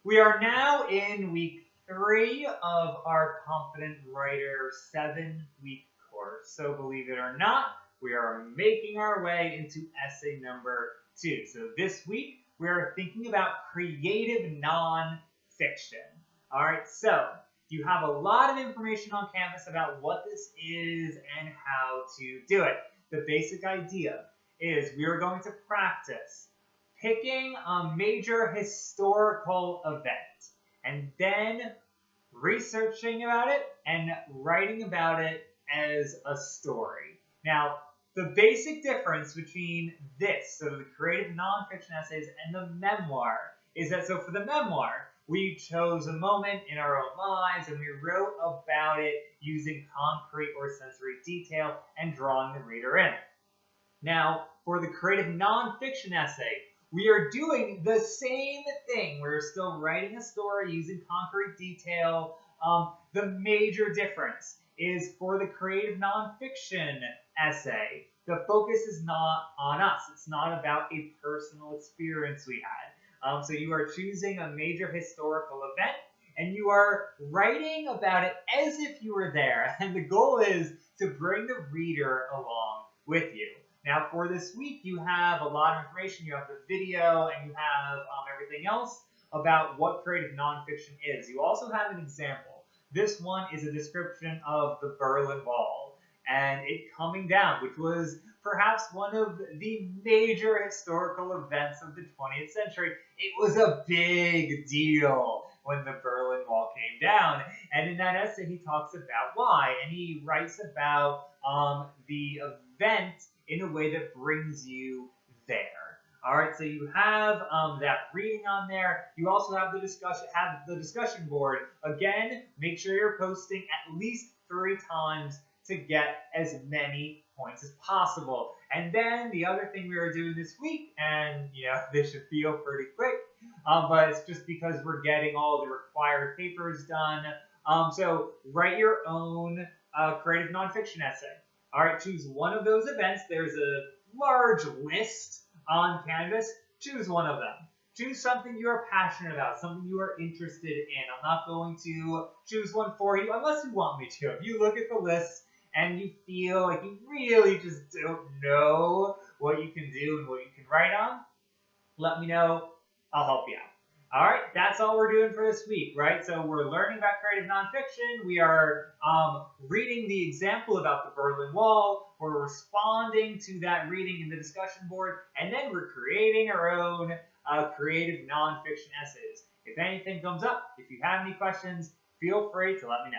We are now in week 3 of our Confident Writer 7-week course. So believe it or not, we are making our way into essay number 2. So this week, we are thinking about creative nonfiction. All right, so you have a lot of information on Canvas about what this is and how to do it. The basic idea is we are going to practice picking a major historical event and then researching about it and writing about it as a story. Now, the basic difference between this, so the creative nonfiction essays, and the memoir is that, so for the memoir, we chose a moment in our own lives and we wrote about it using concrete or sensory detail and drawing the reader in. Now, for the creative nonfiction essay, we are doing the same thing. We're still writing a story using concrete detail. The major difference is for the creative nonfiction essay, the focus is not on us. It's not about a personal experience we had. So you are choosing a major historical event and you are writing about it as if you were there. And the goal is to bring the reader along with you. Now, for this week, you have a lot of information. You have the video and you have everything else about what creative nonfiction is. You also have an example. This one is a description of the Berlin Wall and it coming down, which was perhaps one of the major historical events of the 20th century. It was a big deal when the Berlin Wall came down. And in that essay, he talks about why. And he writes about the event in a way that brings you there. All right, so you have that reading on there. You also have the discussion board. Again, make sure you're posting at least 3 times to get as many points as possible. And then the other thing we are doing this week, and this should feel pretty quick, but it's just because we're getting all the required papers done. So write your own creative nonfiction essay. All right, choose one of those events. There's a large list on Canvas. Choose one of them. Choose something you are passionate about, something you are interested in. I'm not going to choose one for you unless you want me to. If you look at the list and you feel like you really just don't know what you can do and what you can write on, let me know. I'll help you out. All right, that's all we're doing for this week, right? So we're learning about creative nonfiction. We are reading the example about the Berlin Wall. We're responding to that reading in the discussion board, and then we're creating our own creative nonfiction essays. If anything comes up, if you have any questions, feel free to let me know.